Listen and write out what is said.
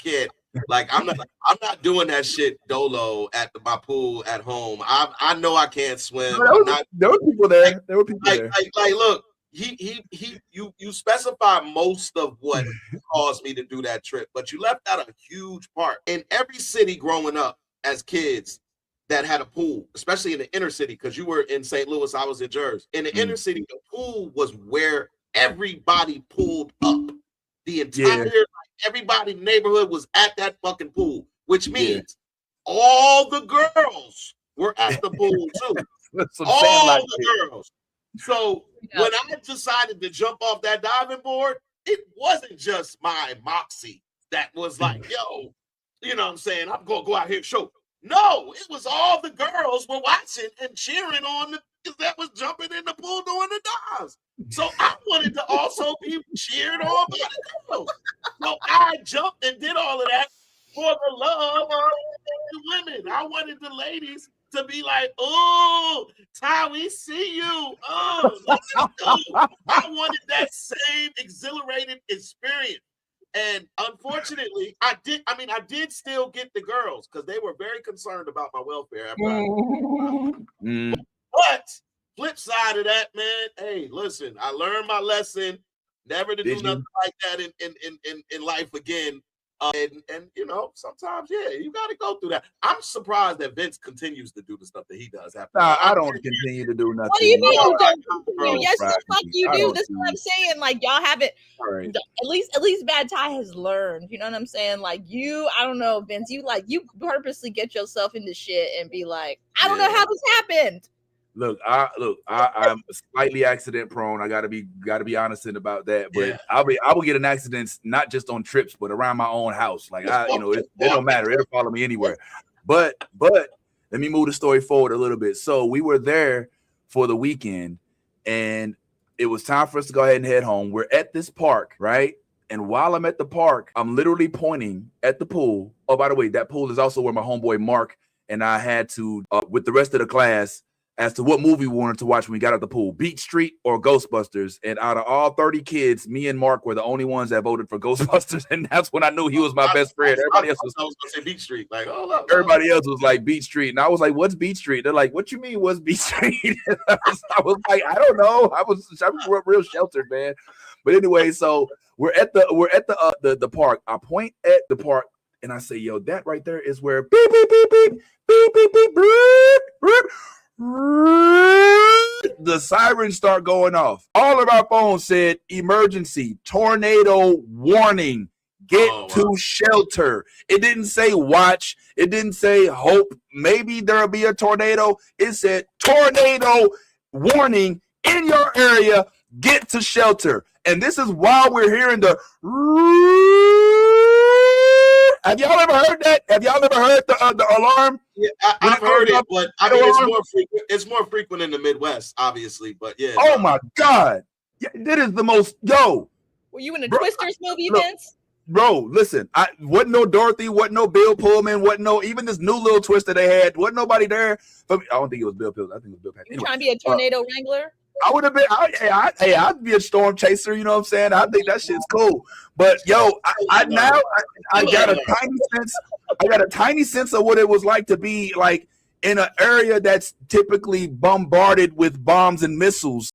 can't. Like I'm not doing that shit dolo at my pool at home. I know I can't swim. There were people there. There were people there. Like look, you specify most of what caused me to do that trip, but you left out a huge part. In every city growing up as kids that had a pool, especially in the inner city, because you were in St. Louis, I was in Jersey. In the inner city, the pool was where everybody pulled up. The entire everybody in the neighborhood was at that fucking pool, which means all the girls were at the pool too. All the girls. So when I decided to jump off that diving board, it wasn't just my moxie that was like, yo, you know what I'm saying? I'm gonna go out here and show. No, it was all the girls were watching and cheering on the that was jumping in the pool doing the dives. So I wanted to also be cheered on by the girls. So I jumped and did all of that for the love of the women. I wanted the ladies to be like, oh, Ty, we see you. Oh, let's go. I wanted that same exhilarated experience. And unfortunately, I did still get the girls because they were very concerned about my welfare. But flip side of that, man, hey, listen, I learned my lesson never to do nothing like that in life again. And you know, sometimes, you got to go through that. I'm surprised that Vince continues to do the stuff that he does. I don't continue to do nothing. What do you mean you don't continue? Yes, the fuck you do. This is what I'm saying. Like, y'all haven't. Right. At least Bad Ty has learned. You know what I'm saying? Like I don't know, Vince. You purposely get yourself into shit and be like, I don't know how this happened. Look, I'm slightly accident prone. I gotta be honest about that. But I will get in accidents not just on trips, but around my own house. Like it don't matter. It'll follow me anywhere. But let me move the story forward a little bit. So we were there for the weekend, and it was time for us to go ahead and head home. We're at this park, right? And while I'm at the park, I'm literally pointing at the pool. Oh, by the way, that pool is also where my homeboy Mark and I had to, with the rest of the class, as to what movie we wanted to watch when we got out the pool, Beach Street or Ghostbusters. And out of all 30 kids, me and Mark were the only ones that voted for Ghostbusters. And that's when I knew he was my best friend. Everybody else was going to say Beach Street. Like, oh, everybody else was like Beach Street. And I was like, what's Beach Street? They're like, what you mean, what's Beach Street? I was like, I don't know. I grew up real sheltered, man. But anyway, so we're at the park. I point at the park and I say, yo, that right there is where beep, beep, beep, beep, beep, beep, beep, beep, beep. The sirens start going off. All of our phones said emergency, tornado warning, get to shelter. It didn't say watch. It didn't say hope maybe there'll be a tornado. It said tornado warning in your area, get to shelter. And this is while we're hearing the have y'all ever heard that? Have y'all ever heard the alarm? Yeah, I've heard it, but I mean it's more frequent in the Midwest, obviously. But yeah. Oh my God. Yeah, that is the most Were you in the Twisters movie, Vince? Bro, listen, wasn't no Dorothy, wasn't no Bill Pullman, wasn't no even this new little twist that they had, wasn't nobody there. I don't think it was Bill Pullman. I think it was Bill Paxton. You trying to be a tornado wrangler? I would have been. I'd be a storm chaser. You know what I'm saying? I think that shit's cool. But yo, I got a tiny sense. I got a tiny sense of what it was like to be like in an area that's typically bombarded with bombs and missiles.